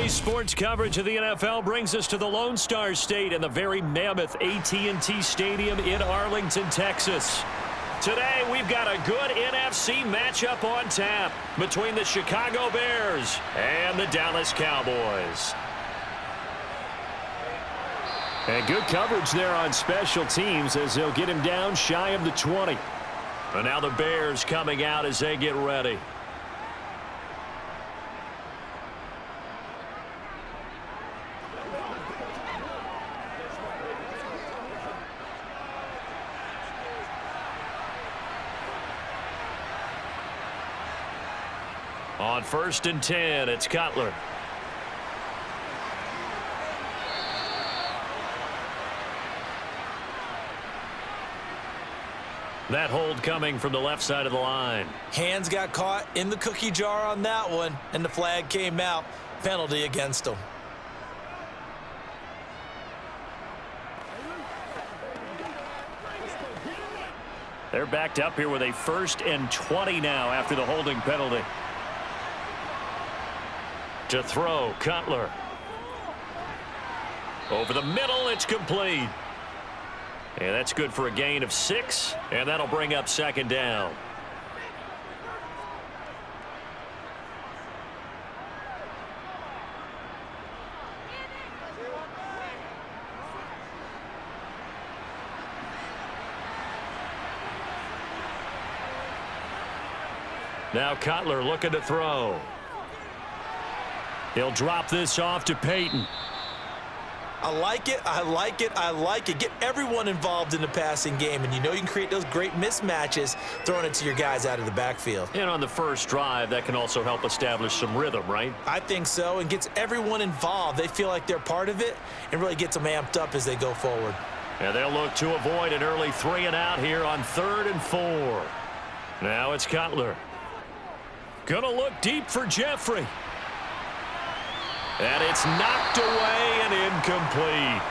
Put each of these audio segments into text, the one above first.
Today's sports coverage of the NFL brings us to the Lone Star State and the very mammoth AT&T Stadium in Arlington, Texas. Today, we've got a good NFC matchup on tap between the Chicago Bears and the Dallas Cowboys. And good coverage there on special teams as they'll get him down shy of the 20. And now the Bears coming out as they get ready. On 1st and 10, it's Cutler. That hold coming from the left side of the line. Hands got caught in the cookie jar on that one, and the flag came out. Penalty against him. They're backed up here with a 1st and 20 now after the holding penalty. To throw, Cutler. Over the middle, it's complete. And that's good for a gain of 6, and that'll bring up 2nd down. Now Cutler looking to throw. He'll drop this off to Peyton. I like it, I like it, I like it. Get everyone involved in the passing game, and you know you can create those great mismatches throwing it to your guys out of the backfield. And on the first drive, that can also help establish some rhythm, right? I think so, and gets everyone involved. They feel like they're part of it and really gets them amped up as they go forward. And they'll look to avoid an early 3 and out here on 3rd and 4. Now it's Cutler. Gonna look deep for Jeffrey. And it's knocked away and incomplete.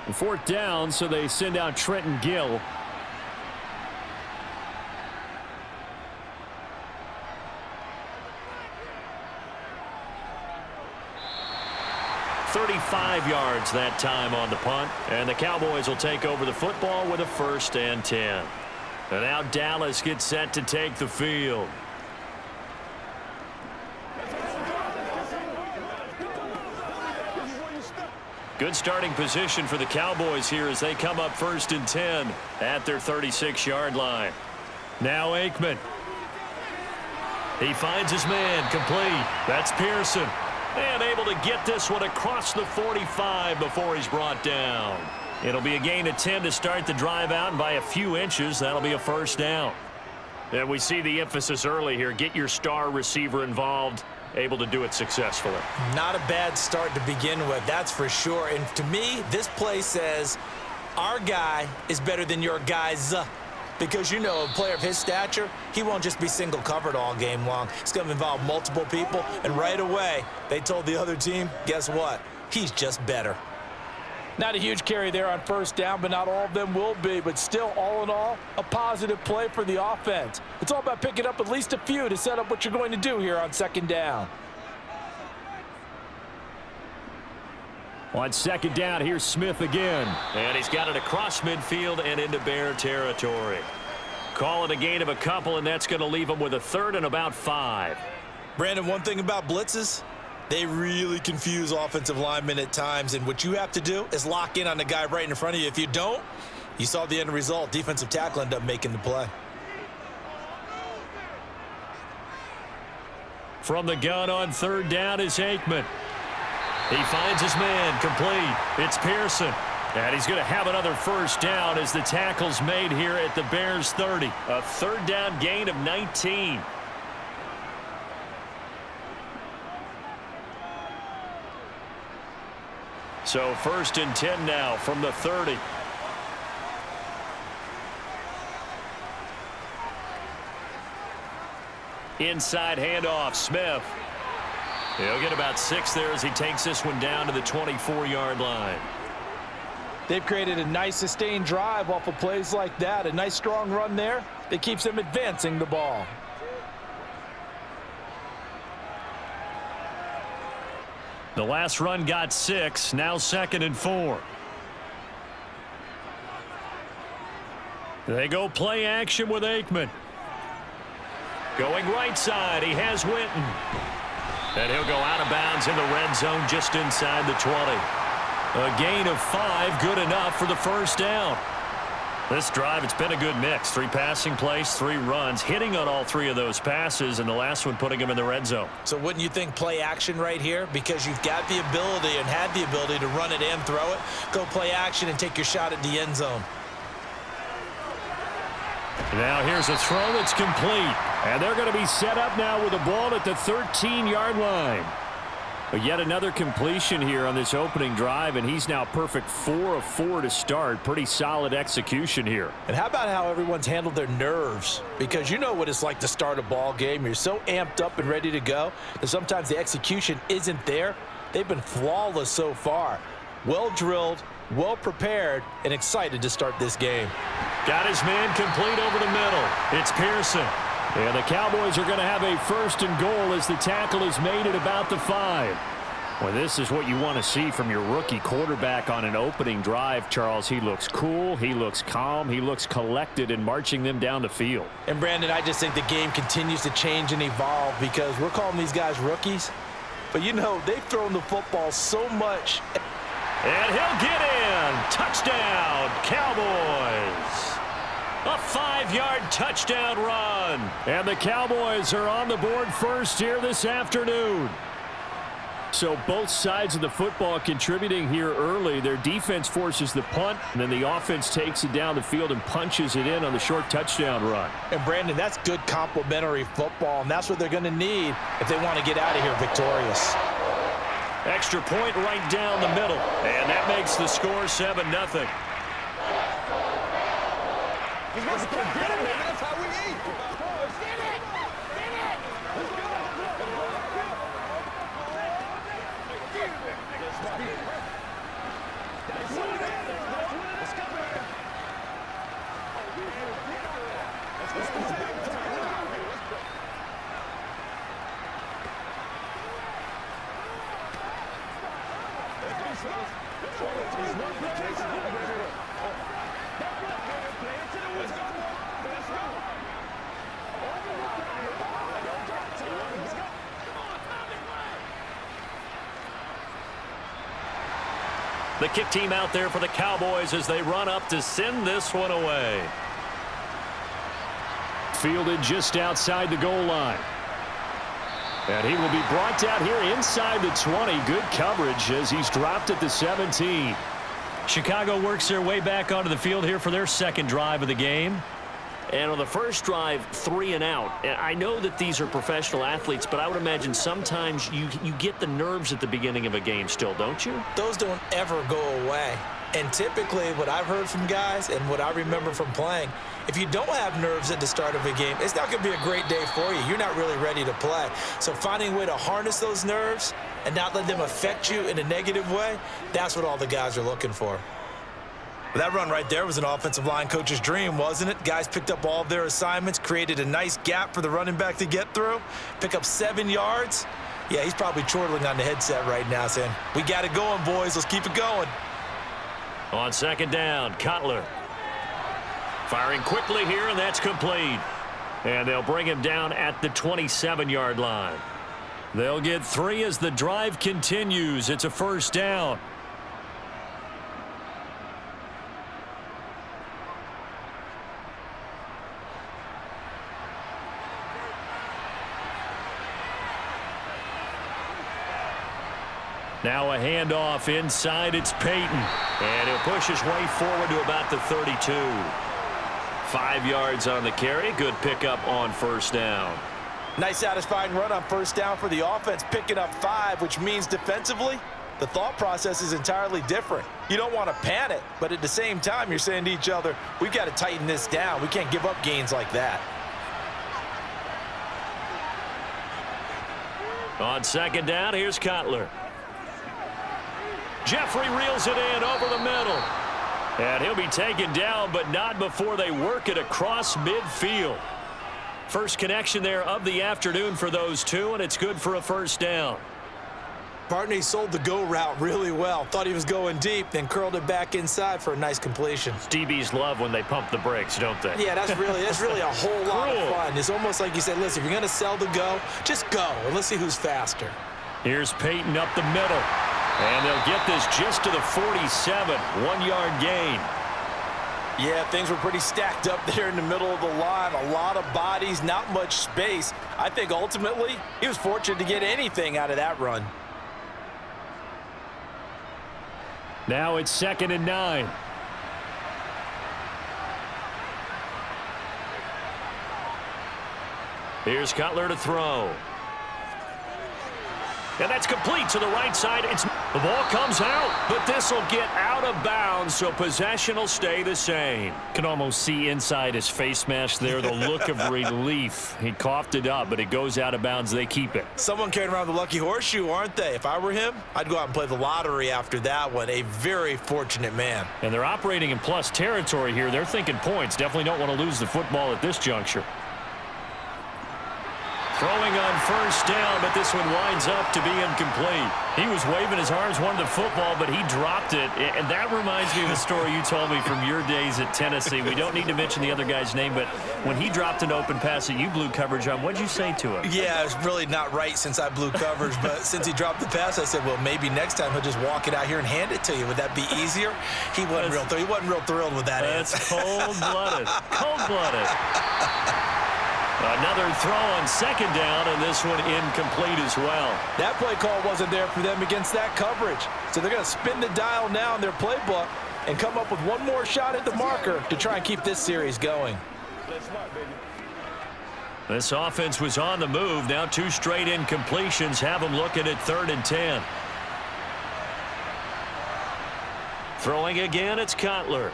And 4th down, so they send out Trenton Gill. .35 yards that time on the punt, and the Cowboys will take over the football with a 1st and 10. And now Dallas gets set to take the field. Good starting position for the Cowboys here as they come up 1st and 10 at their 36-yard line. Now Aikman. He finds his man, complete. That's Pearson. And able to get this one across the 45 before he's brought down. It'll be a gain of 10 to start the drive out, and by a few inches, that'll be a 1st down. And we see the emphasis early here. Get your star receiver involved, able to do it successfully. Not a bad start to begin with, that's for sure. And to me, this play says our guy is better than your guys. Because, you know, a player of his stature, he won't just be single covered all game long. It's going to involve multiple people, and right away, they told the other team, guess what? He's just better. Not a huge carry there on 1st down, but not all of them will be. But still, all in all, a positive play for the offense. It's all about picking up at least a few to set up what you're going to do here on 2nd down. On 2nd down, here's Smith again. And he's got it across midfield and into Bear territory. Call it a gain of a couple, and that's going to leave him with a 3rd and about 5. Brandon, one thing about blitzes, they really confuse offensive linemen at times, and what you have to do is lock in on the guy right in front of you. If you don't, you saw the end result. Defensive tackle ended up making the play. From the gun on 3rd down is Aikman. He finds his man, complete. It's Pearson. And he's going to have another 1st down as the tackle's made here at the Bears 30. A 3rd down gain of 19. So 1st and 10 now from the 30. Inside handoff, Smith. He'll get about 6 there as he takes this one down to the 24-yard line. They've created a nice sustained drive off of plays like that. A nice strong run there that keeps them advancing the ball. The last run got 6, now 2nd and 4. They go play action with Aikman. Going right side, he has Witten. And he'll go out of bounds in the red zone just inside the 20. A gain of 5, good enough for the first down. This drive, it's been a good mix. 3 passing plays, 3 runs, hitting on all 3 of those passes, and the last one putting him in the red zone. So wouldn't you think play action right here? Because you've got the ability and had the ability to run it and throw it. Go play action and take your shot at the end zone. Now here's a throw that's complete. And they're going to be set up now with the ball at the 13-yard line. But yet another completion here on this opening drive, and he's now perfect 4 of 4 to start. Pretty solid execution here. And how about how everyone's handled their nerves? Because you know what it's like to start a ball game. You're so amped up and ready to go that sometimes the execution isn't there. They've been flawless so far. Well drilled, well prepared, and excited to start this game. Got his man complete over the middle. It's Pearson. And the Cowboys are going to have a 1st and goal as the tackle is made at about the 5. Well, this is what you want to see from your rookie quarterback on an opening drive, Charles. He looks cool, he looks calm, he looks collected in marching them down the field. And, Brandon, I just think the game continues to change and evolve because we're calling these guys rookies. But, you know, they've thrown the football so much. And he'll get in. Touchdown, Cowboys. A 5-yard touchdown run. And the Cowboys are on the board first here this afternoon. So both sides of the football contributing here early. Their defense forces the punt, and then the offense takes it down the field and punches it in on the short touchdown run. And, Brandon, that's good complementary football, and that's what they're going to need if they want to get out of here victorious. Extra point right down the middle. And that makes the score 7-0. That's how we eat. The kick team out there for the Cowboys as they run up to send this one away. Fielded just outside the goal line. And he will be brought down here inside the 20. Good coverage as he's dropped at the 17. Chicago works their way back onto the field here for their 2nd drive of the game. And on the first drive, 3 and out. I know that these are professional athletes, but I would imagine sometimes you get the nerves at the beginning of a game still, don't you? Those don't ever go away. And typically what I've heard from guys and what I remember from playing, if you don't have nerves at the start of a game, it's not going to be a great day for you. You're not really ready to play. So finding a way to harness those nerves and not let them affect you in a negative way, that's what all the guys are looking for. That run right there was an offensive line coach's dream, wasn't it? Guys picked up all of their assignments, created a nice gap for the running back to get through, pick up 7 yards. Yeah, he's probably chortling on the headset right now saying, we got it going, boys. Let's keep it going. On 2nd down, Cutler. Firing quickly here, and that's complete. And they'll bring him down at the 27-yard line. They'll get 3 as the drive continues. It's a 1st down. Now a handoff inside. It's Peyton. And he'll push his way forward to about the 32. 5 yards on the carry. Good pickup on 1st down. Nice satisfying run on 1st down for the offense, picking up 5, which means defensively, the thought process is entirely different. You don't want to panic, but at the same time, you're saying to each other, we've got to tighten this down. We can't give up gains like that. On second down, here's Cutler. Jeffrey reels it in over the middle. And he'll be taken down, but not before they work it across midfield. First connection there of the afternoon for those two, and it's good for a first down. Partner, he sold the go route really well. Thought he was going deep, then curled it back inside for a nice completion. DBs love when they pump the brakes, don't they? Yeah, that's really a whole lot of fun. It's almost like you said, listen, if you're going to sell the go, just go, and let's see who's faster. Here's Peyton up the middle. And they'll get this just to the 47, 1-yard gain. Yeah, things were pretty stacked up there in the middle of the line. A lot of bodies, not much space. I think ultimately he was fortunate to get anything out of that run. Now it's 2nd and 9. Here's Cutler to throw. And that's complete to the right side. The ball comes out, but this will get out of bounds, so possession will stay the same. Can almost see inside his face mask there the look of relief. He coughed it up, but it goes out of bounds. They keep it. Someone carrying around the lucky horseshoe, aren't they? If I were him, I'd go out and play the lottery after that one. A very fortunate man. And they're operating in plus territory here. They're thinking points. Definitely don't want to lose the football at this juncture. Throwing on first down, but this one winds up to be incomplete. He was waving his arms, wanted the football, but he dropped it. And that reminds me of a story you told me from your days at Tennessee. We don't need to mention the other guy's name, but when he dropped an open pass that you blew coverage on, what'd you say to him? Yeah, it's really not right since I blew coverage, but since he dropped the pass, I said, well, maybe next time he'll just walk it out here and hand it to you. Would that be easier? He wasn't real thrilled with that That's answer. cold-blooded. Cold-blooded. Another throw on second down, and this one incomplete as well. That play call wasn't there for them against that coverage. So they're going to spin the dial now in their playbook and come up with one more shot at the marker to try and keep this series going. This offense was on the move. Now 2 straight incompletions have them looking at 3rd and 10. Throwing again, it's Cutler.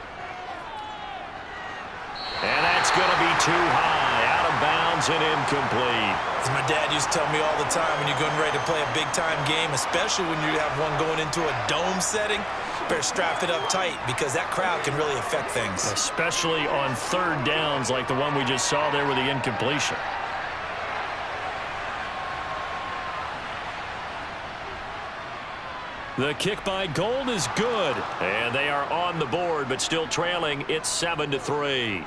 And that's going to be too high, out of bounds and incomplete. As my dad used to tell me all the time, when you're getting ready to play a big-time game, especially when you have one going into a dome setting, better strap it up tight because that crowd can really affect things. Especially on 3rd downs like the one we just saw there with the incompletion. The kick by Gold is good, and they are on the board, but still trailing. It's 7-3.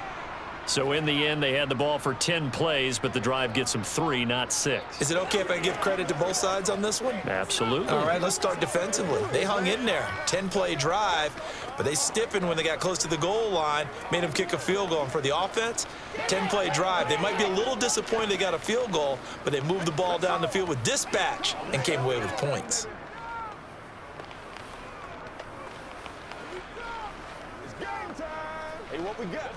So in the end, they had the ball for 10 plays, but the drive gets them 3, not 6. Is it okay if I give credit to both sides on this one? Absolutely. All right, let's start defensively. They hung in there. 10-play drive, but they stiffened when they got close to the goal line, made them kick a field goal. And for the offense, 10-play drive. They might be a little disappointed they got a field goal, but they moved the ball down the field with dispatch and came away with points. It's game time. Hey, what we got?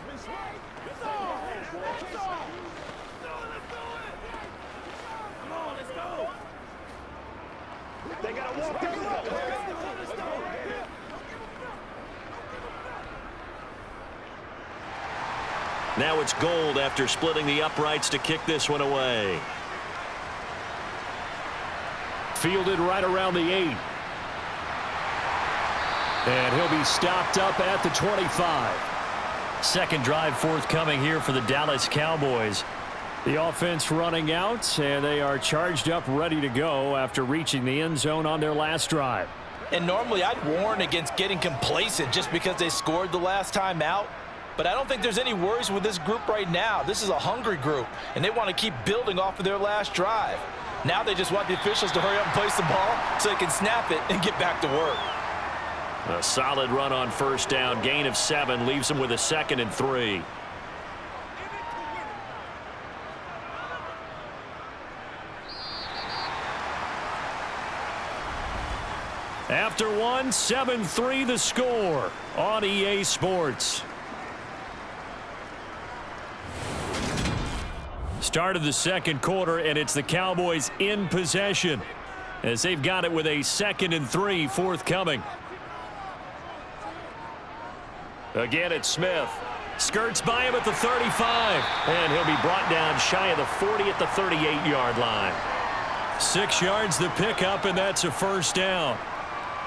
They gotta walk the Now it's Gold after splitting the uprights to kick this one away. Fielded right around the 8. And he'll be stopped up at the 25. Second drive forthcoming here for the Dallas Cowboys. The offense running out, and they are charged up, ready to go after reaching the end zone on their last drive. And normally I'd warn against getting complacent just because they scored the last time out. But I don't think there's any worries with this group right now. This is a hungry group, and they want to keep building off of their last drive. Now they just want the officials to hurry up and place the ball so they can snap it and get back to work. A solid run on first down. Gain of 7 leaves them with a 2nd and 3. After 1, 7-3 the score on EA Sports. Start of the second quarter, and it's the Cowboys in possession as they've got it with a 2nd and 3 forthcoming. Again, it's Smith. Skirts by him at the 35, and he'll be brought down shy of the 40 at the 38-yard line. 6 yards the pickup, and that's a first down.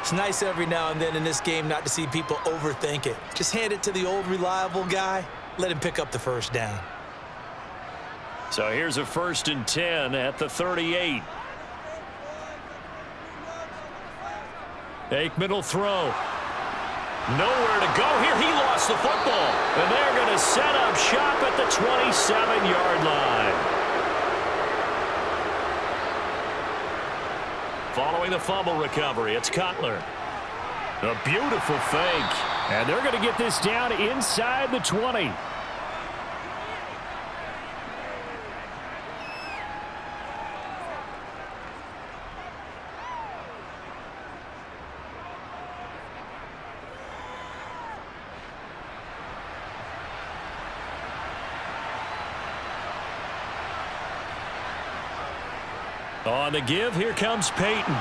It's nice every now and then in this game not to see people overthink it. Just hand it to the old reliable guy. Let him pick up the first down. So here's a 1st and 10 at the 38. Aikman will throw. Nowhere to go here. He lost the football. And they're going to set up shop at the 27-yard line. Following the fumble recovery, it's Cutler. A beautiful fake. And they're going to get this down inside the 20. On the give, here comes Peyton.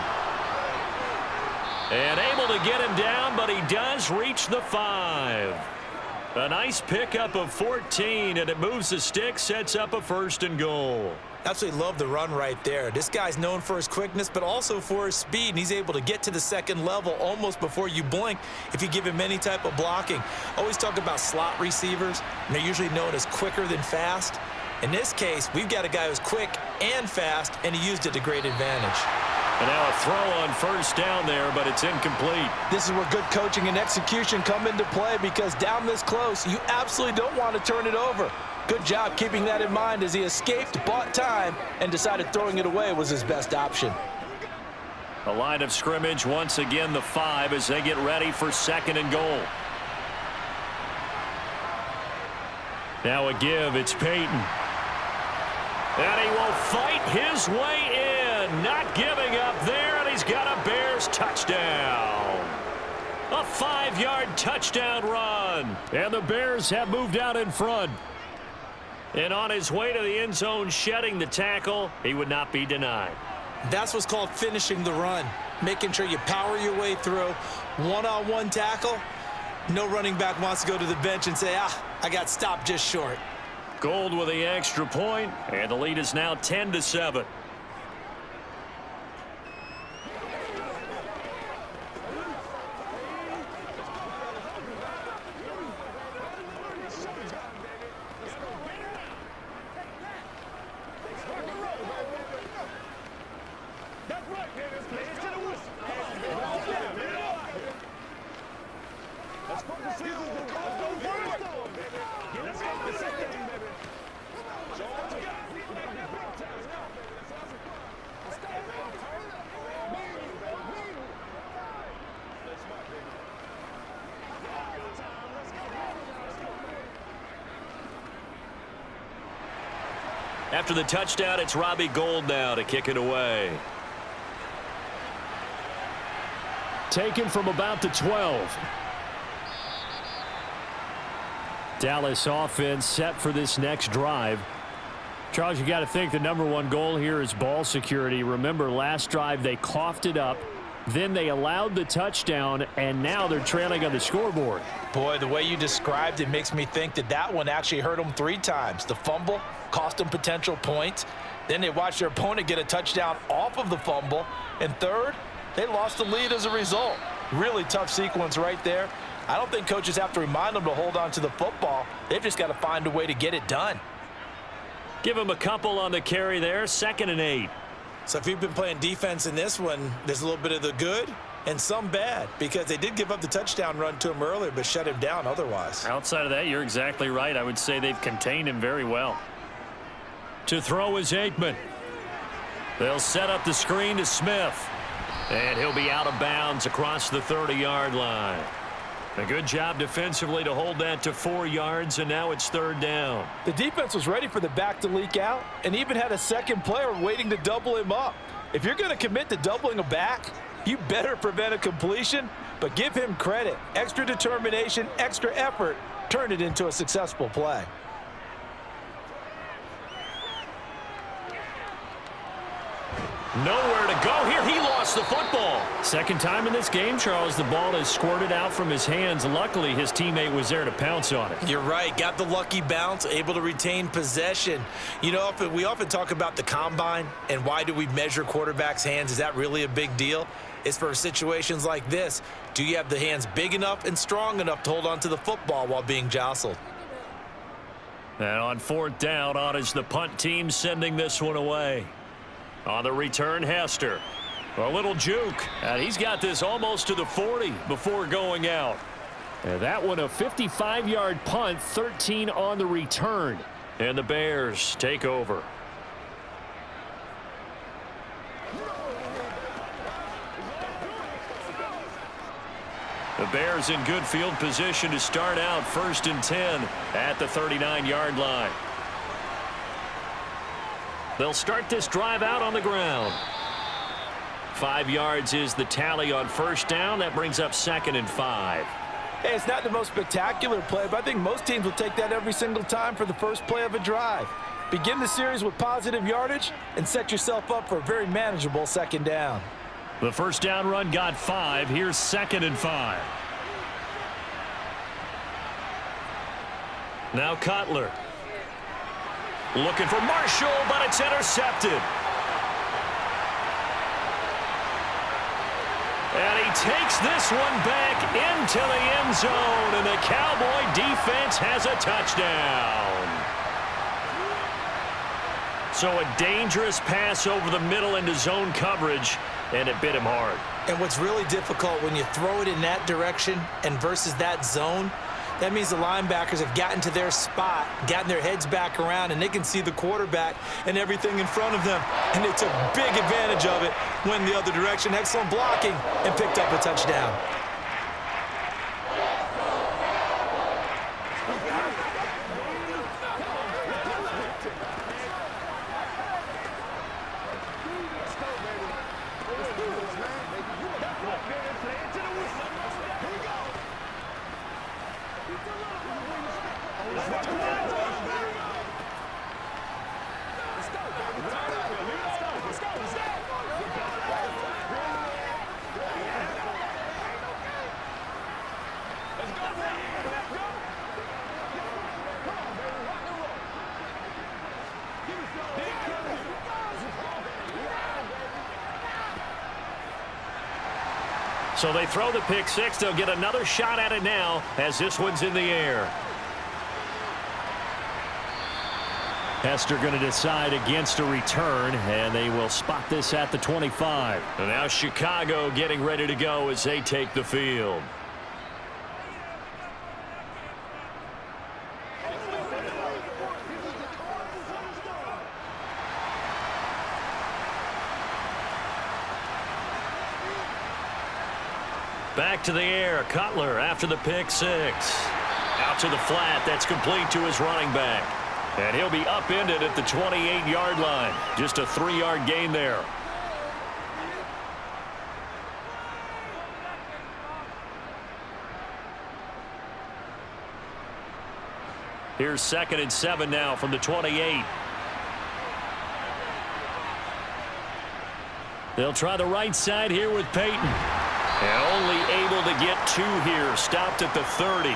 And able to get him down, but he does reach the 5. A nice pickup of 14, and it moves the stick, sets up a 1st and goal. Absolutely love the run right there. This guy's known for his quickness, but also for his speed, and he's able to get to the second level almost before you blink if you give him any type of blocking. Always talk about slot receivers, and they're usually known as quicker than fast. In this case, we've got a guy who's quick and fast, and he used it to great advantage. And now a throw on 1st down there, but it's incomplete. This is where good coaching and execution come into play, because down this close, you absolutely don't want to turn it over. Good job keeping that in mind as he escaped, bought time, and decided throwing it away was his best option. The line of scrimmage, once again the 5 as they get ready for 2nd and goal. Now a give, it's Peyton. And he will fight his way in, not giving up there, and he's got a Bears touchdown. A 5-yard touchdown run. And the Bears have moved out in front. And on his way to the end zone, shedding the tackle, he would not be denied. That's what's called finishing the run, making sure you power your way through. One-on-one tackle, no running back wants to go to the bench and say, I got stopped just short. Gold with the extra point, and the lead is now 10-7. After the touchdown, it's Robbie Gould now to kick it away. Taken from about the 12. Dallas offense set for this next drive. Charles, you got to think the #1 goal here is ball security. Remember, last drive they coughed it up. Then they allowed the touchdown, and now they're trailing on the scoreboard. Boy, the way you described it makes me think that that one actually hurt them 3 times. The fumble cost them potential points. Then they watched their opponent get a touchdown off of the fumble. And third, they lost the lead as a result. Really tough sequence right there. I don't think coaches have to remind them to hold on to the football. They've just got to find a way to get it done. Give them a couple on the carry there, 2nd and 8. So if you've been playing defense in this one, there's a little bit of the good and some bad, because they did give up the touchdown run to him earlier but shut him down otherwise. Outside of that, you're exactly right. I would say they've contained him very well. To throw is Aikman. They'll set up the screen to Smith. And he'll be out of bounds across the 30-yard line. A good job defensively to hold that to 4 yards, and now it's 3rd down. The defense was ready for the back to leak out and even had a second player waiting to double him up. If you're going to commit to doubling a back, you better prevent a completion, but give him credit. Extra determination, extra effort, turned it into a successful play. Nowhere to go here. He lost the football. Second time in this game, Charles, the ball has squirted out from his hands. Luckily, his teammate was there to pounce on it. You're right. Got the lucky bounce, able to retain possession. You know, we often talk about the combine and why do we measure quarterbacks' hands. Is that really a big deal? It's for situations like this. Do you have the hands big enough and strong enough to hold on to the football while being jostled? And on fourth down, on is the punt team sending this one away. On the return, Hester. A little juke. And he's got this almost to the 40 before going out. And that one a 55-yard punt, 13 on the return. And the Bears take over. The Bears in good field position to start out 1st and 10 at the 39-yard line. They'll start this drive out on the ground. 5 yards is the tally on first down. That brings up 2nd and 5. Hey, it's not the most spectacular play, but I think most teams will take that every single time for the first play of a drive. Begin the series with positive yardage and set yourself up for a very manageable 2nd down. The first down run got 5. Here's 2nd and 5. Now Cutler. Looking for Marshall, but it's intercepted. And he takes this one back into the end zone, and the Cowboy defense has a touchdown. So a dangerous pass over the middle into zone coverage, and it bit him hard. And what's really difficult when you throw it in that direction and versus that zone, that means the linebackers have gotten to their spot, gotten their heads back around, and they can see the quarterback and everything in front of them. And they took big advantage of it, went the other direction, excellent blocking, and picked up a touchdown. So they throw the pick six. They'll get another shot at it now as this one's in the air. Hester going to decide against a return, and they will spot this at the 25. And now Chicago getting ready to go as they take the field. Back to the air. Cutler after the pick six. Out to the flat. That's complete to his running back. And he'll be upended at the 28-yard line. Just a 3-yard gain there. Here's 2nd and 7 now from the 28. They'll try the right side here with Peyton. And only able to get 2 here. Stopped at the 30.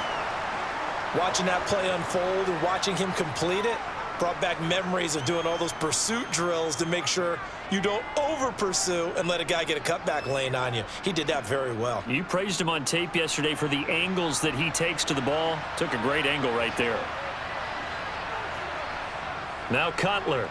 Watching that play unfold and watching him complete it brought back memories of doing all those pursuit drills to make sure you don't over-pursue and let a guy get a cutback lane on you. He did that very well. You praised him on tape yesterday for the angles that he takes to the ball. Took a great angle right there. Now Cutler.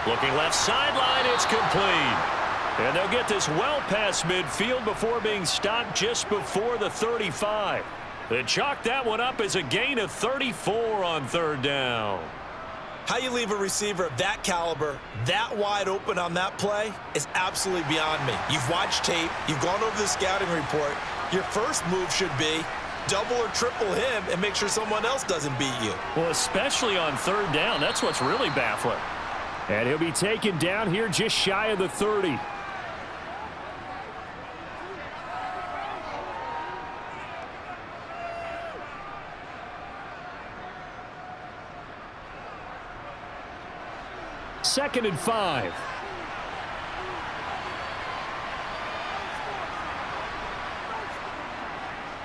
Looking left sideline. It's complete. And they'll get this well past midfield before being stopped just before the 35. They chalk that one up as a gain of 34 on 3rd down. How you leave a receiver of that caliber that wide open on that play is absolutely beyond me. You've watched tape. You've gone over the scouting report. Your first move should be double or triple him and make sure someone else doesn't beat you. Well, especially on 3rd down. That's what's really baffling. And he'll be taken down here just shy of the 30. 2nd and 5.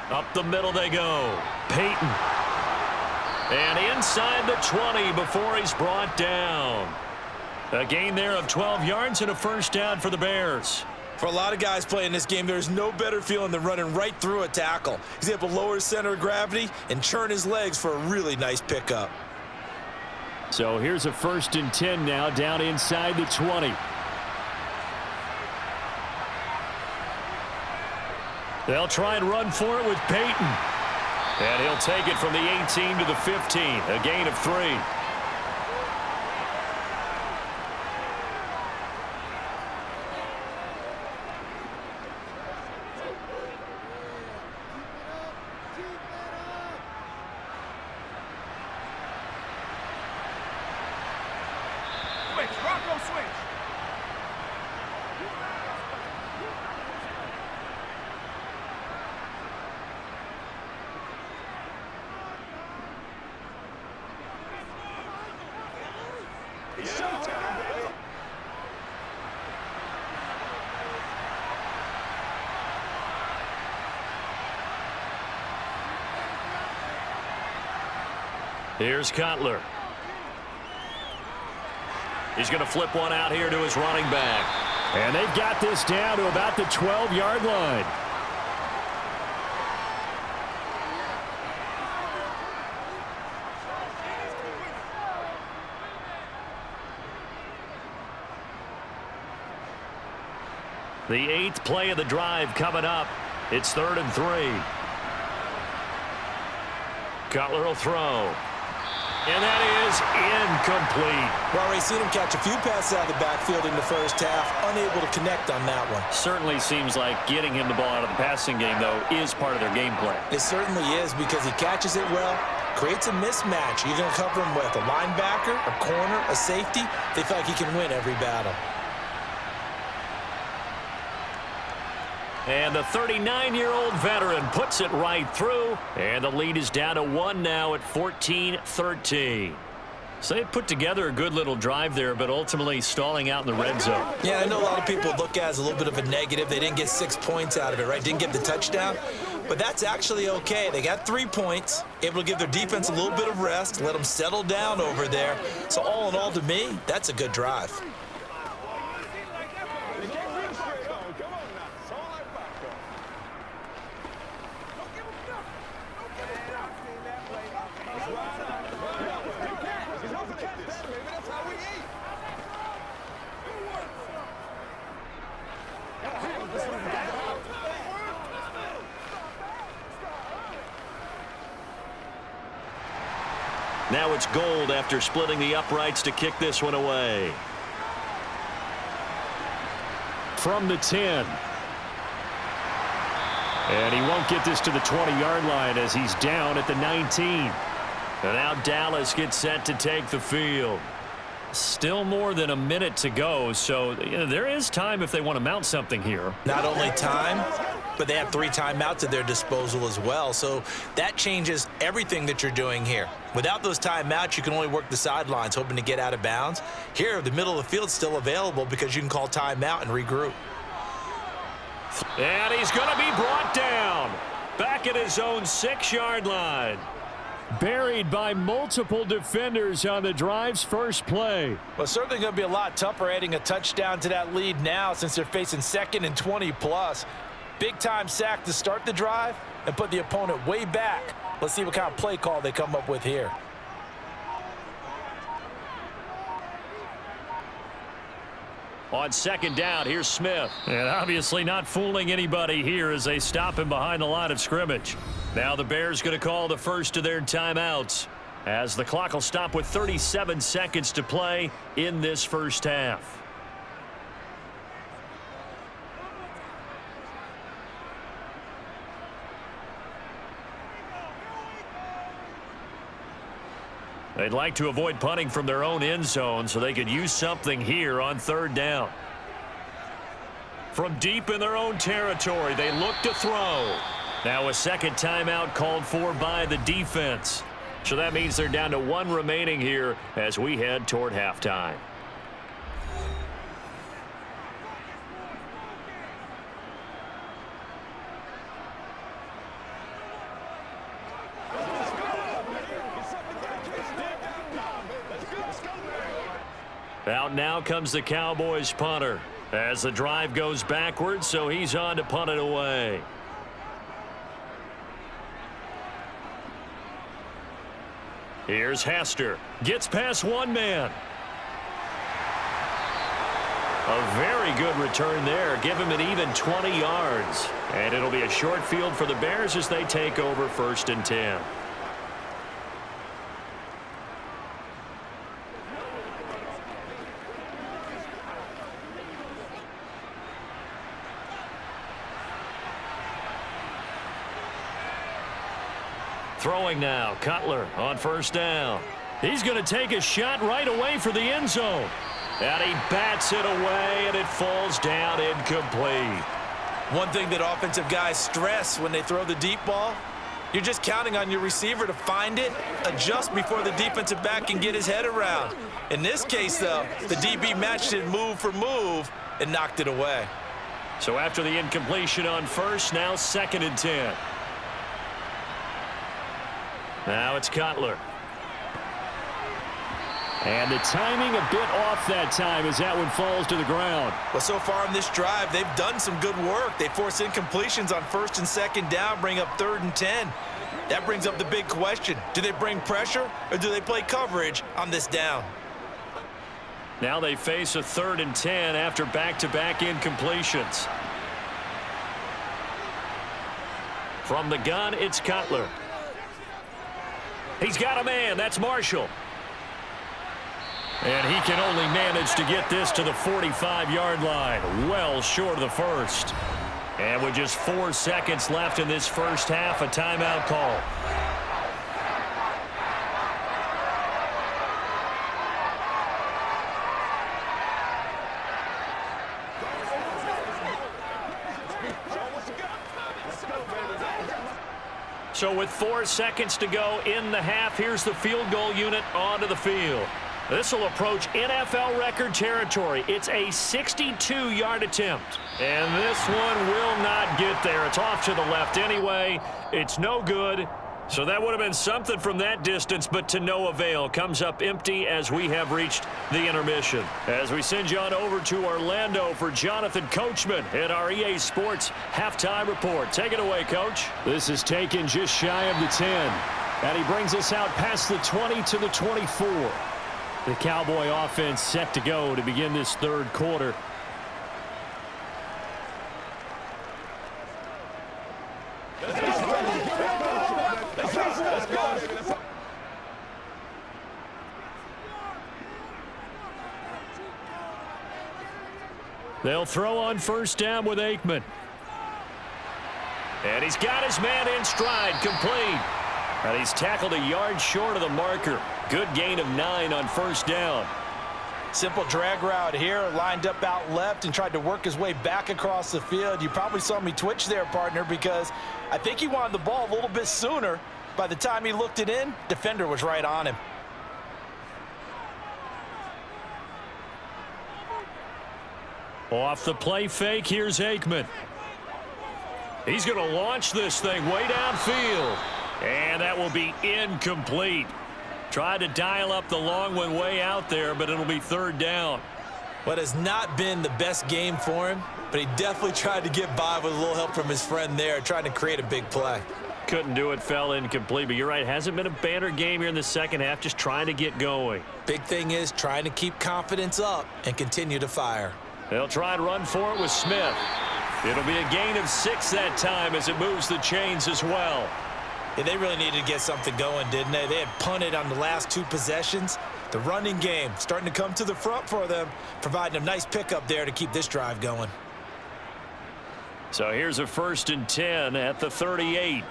Up the middle they go. Peyton. And inside the 20 before he's brought down. A gain there of 12 yards and a first down for the Bears. For a lot of guys playing this game, there's no better feeling than running right through a tackle. He's able to lower his center of gravity and churn his legs for a really nice pickup. So here's a 1st and 10 now, down inside the 20. They'll try and run for it with Peyton. And he'll take it from the 18 to the 15, a gain of 3. Here's Cutler. He's going to flip one out here to his running back. And they've got this down to about the 12-yard line. The 8th play of the drive coming up. It's 3rd and 3. Cutler will throw. And that is incomplete. Well, we've seen him catch a few passes out of the backfield in the first half, unable to connect on that one. Certainly seems like getting him the ball out of the passing game, though, is part of their game plan. It certainly is, because he catches it well, creates a mismatch. You're going to cover him with a linebacker, a corner, a safety. They feel like he can win every battle. And the 39-year-old veteran puts it right through. And the lead is down to 1 now at 14-13. So they put together a good little drive there, but ultimately stalling out in the red zone. Yeah, I know a lot of people look at it as a little bit of a negative. They didn't get 6 points out of it, right? Didn't get the touchdown. But that's actually okay. They got 3 points, able to give their defense a little bit of rest, let them settle down over there. So all in all, to me, that's a good drive. Now it's Gold after splitting the uprights to kick this one away. From the 10. And he won't get this to the 20-yard line as he's down at the 19. And now Dallas gets set to take the field. Still more than a minute to go, so there is time if they want to mount something here. Not only time, but they have 3 timeouts at their disposal as well, so that changes everything that you're doing here. Without those timeouts, you can only work the sidelines, hoping to get out of bounds. Here, the middle of the field's still available because you can call timeout and regroup. And he's going to be brought down back at his own 6-yard line. Buried by multiple defenders on the drive's first play. Well, certainly going to be a lot tougher adding a touchdown to that lead now since they're facing 2nd and 20+. Big-time sack to start the drive and put the opponent way back. Let's see what kind of play call they come up with here. On 2nd down, here's Smith. And obviously not fooling anybody here as they stop him behind the line of scrimmage. Now the Bears going to call the first of their timeouts as the clock will stop with 37 seconds to play in this first half. They'd like to avoid punting from their own end zone so they could use something here on 3rd down. From deep in their own territory, they look to throw. Now a second timeout called for by the defense. So that means they're down to 1 remaining here as we head toward halftime. Out now comes the Cowboys punter as the drive goes backwards, so he's on to punt it away. Here's Hester. Gets past one man. A very good return there. Give him an even 20 yards. And it'll be a short field for the Bears as they take over 1st and 10. Throwing now, Cutler on 1st down. He's going to take a shot right away for the end zone. And he bats it away, and it falls down incomplete. One thing that offensive guys stress when they throw the deep ball, you're just counting on your receiver to find it, adjust before the defensive back can get his head around. In this case, though, the DB matched it move for move and knocked it away. So after the incompletion on 1st, now 2nd and 10. Now it's Cutler. And the timing a bit off that time as that one falls to the ground. Well, so far in this drive, they've done some good work. They force incompletions on 1st and 2nd down, bring up 3rd and 10. That brings up the big question. Do they bring pressure or do they play coverage on this down? Now they face a 3rd and 10 after back-to-back incompletions. From the gun, it's Cutler. He's got a man. That's Marshall. And he can only manage to get this to the 45-yard line. Well short of the 1st. And with just 4 seconds left in this first half, a timeout call. So with 4 seconds to go in the half, here's the field goal unit onto the field. This will approach NFL record territory. It's a 62-yard attempt. And this one will not get there. It's off to the left anyway. It's no good. So that would have been something from that distance, but to no avail. Comes up empty as we have reached the intermission. As we send you on over to Orlando for Jonathan Coachman in our EA Sports Halftime Report. Take it away, Coach. This is taken just shy of the 10. And he brings us out past the 20 to the 24. The Cowboy offense set to go to begin this 3rd quarter. They'll throw on 1st down with Aikman. And he's got his man in stride, complete. And he's tackled a yard short of the marker. Good gain of 9 on 1st down. Simple drag route here, lined up out left and tried to work his way back across the field. You probably saw me twitch there, partner, because I think he wanted the ball a little bit sooner. By the time he looked it in, defender was right on him. Off the play fake, here's Aikman. He's going to launch this thing way downfield. And that will be incomplete. Tried to dial up the long one way out there, but it'll be 3rd down. What has not been the best game for him, but he definitely tried to get by with a little help from his friend there, trying to create a big play. Couldn't do it, fell incomplete, but you're right. Hasn't been a banner game here in the 2nd half, just trying to get going. Big thing is trying to keep confidence up and continue to fire. They'll try and run for it with Smith. It'll be a gain of 6 that time as it moves the chains as well. Yeah, they really needed to get something going, didn't they? They had punted on the last 2 possessions. The running game starting to come to the front for them, providing a nice pickup there to keep this drive going. So here's a 1st and 10 at the 38.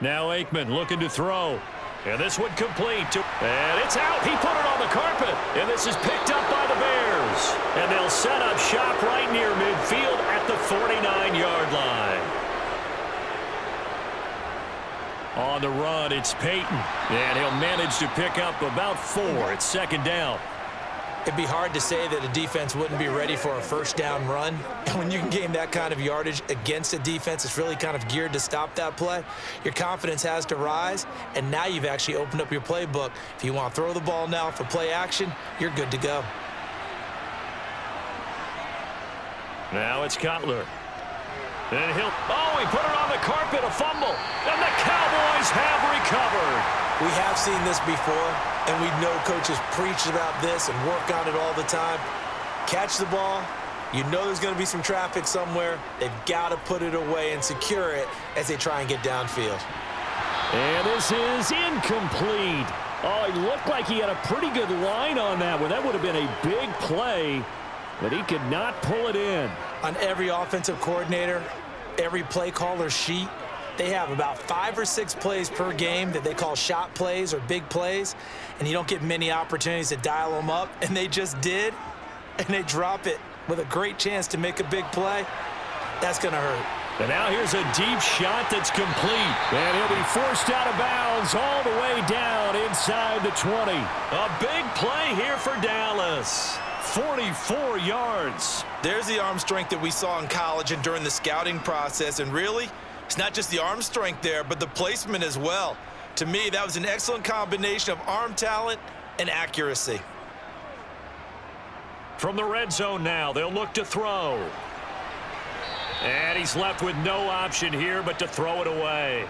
Now Aikman looking to throw. And this one complete. And it's out. He put it on the carpet. And this is picked up by the Bears. And they'll set up shop right near midfield at the 49-yard line. On the run, it's Peyton. And he'll manage to pick up about 4. It's 2nd down. It'd be hard to say that a defense wouldn't be ready for a first down run. And when you can gain that kind of yardage against a defense that's really kind of geared to stop that play, your confidence has to rise, and now you've actually opened up your playbook. If you want to throw the ball now for play action, you're good to go. Now it's Cutler. And he put it on the carpet, a fumble. And the Cowboys have recovered. We have seen this before, and we know coaches preach about this and work on it all the time. Catch the ball. You know there's going to be some traffic somewhere. They've got to put it away and secure it as they try and get downfield. And this is incomplete. Oh, he looked like he had a pretty good line on that one. That would have been a big play, but he could not pull it in. On every offensive coordinator, every play caller sheet, they have about 5 or 6 plays per game that they call shot plays or big plays, and you don't get many opportunities to dial them up, and they just did, and they drop it with a great chance to make a big play. That's going to hurt. And now here's a deep shot that's complete. And he'll be forced out of bounds all the way down inside the 20. A big play here for Dallas. 44 yards. There's the arm strength that we saw in college and during the scouting process, and really, it's not just the arm strength there, but the placement as well. To me, that was an excellent combination of arm talent and accuracy. From the red zone now, they'll look to throw. And he's left with no option here but to throw it away.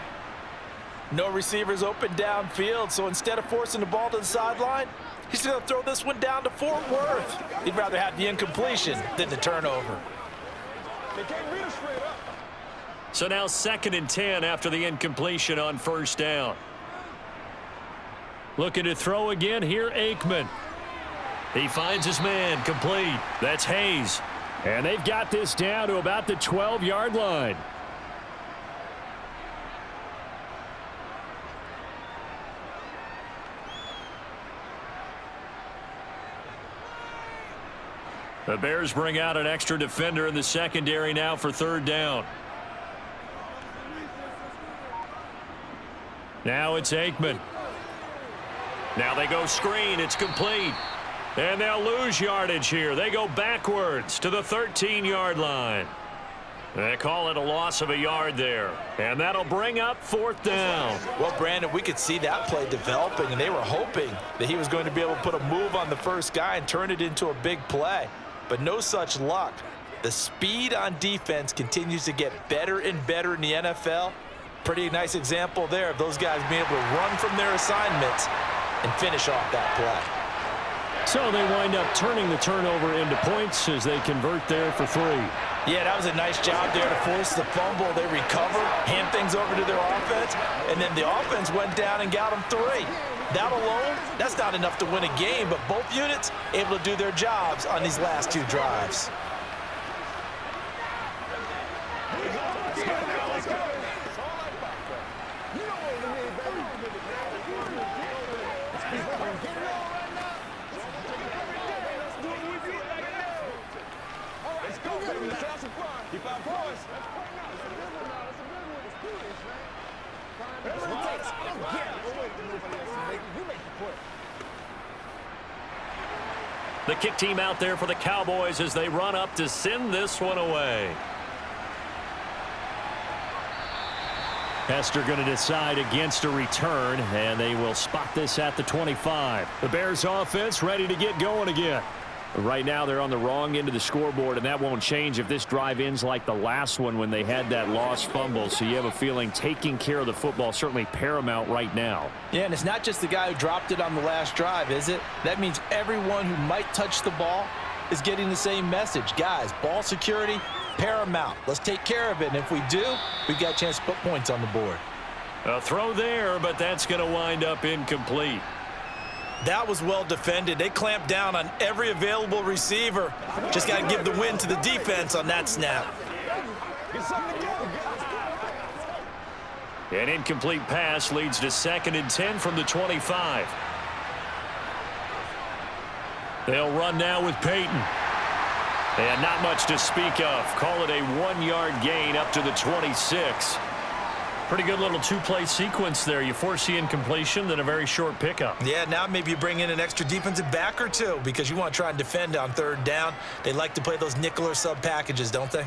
No receivers open downfield, so instead of forcing the ball to the sideline, he's going to throw this one down to Fort Worth. He'd rather have the incompletion than the turnover. So now 2nd and 10 after the incompletion on first down. Looking to throw again here, Aikman. He finds his man, complete. That's Hayes. And they've got this down to about the 12-yard line. The Bears bring out an extra defender in the secondary now for 3rd down. Now it's Aikman. Now they go screen. It's complete. And they'll lose yardage here. They go backwards to the 13-yard line. They call it a loss of a yard there. And that'll bring up 4th down. Well, Brandon, we could see that play developing, and they were hoping that he was going to be able to put a move on the first guy and turn it into a big play. But no such luck. The speed on defense continues to get better and better in the NFL. Pretty nice example there of those guys being able to run from their assignments and finish off that play. So they wind up turning the turnover into points as they convert there for 3. Yeah, that was a nice job there to force the fumble. They recovered, hand things over to their offense, and then the offense went down and got them 3. That alone, that's not enough to win a game, but both units able to do their jobs on these last 2 drives. The kick team out there for the Cowboys as they run up to send this one away. Hester going to decide against a return, and they will spot this at the 25. The Bears offense ready to get going again. Right now they're on the wrong end of the scoreboard, and that won't change if this drive ends like the last one when they had that lost fumble. So you have a feeling taking care of the football certainly paramount right now. Yeah, and it's not just the guy who dropped it on the last drive, is it? That means everyone who might touch the ball is getting the same message. Guys, ball security, paramount. Let's take care of it, and if we do, we've got a chance to put points on the board. A throw there, but that's going to wind up incomplete. That was well defended. They clamped down on every available receiver. Just got to give the win to the defense on that snap. An incomplete pass leads to 2nd and 10 from the 25. They'll run now with Peyton. And not much to speak of. Call it a 1-yard gain up to the 26. Pretty good little two-play sequence there. You force the incompletion, then a very short pickup. Yeah, now maybe you bring in an extra defensive back or two because you want to try and defend on third down. They like to play those nickel or sub packages, don't they?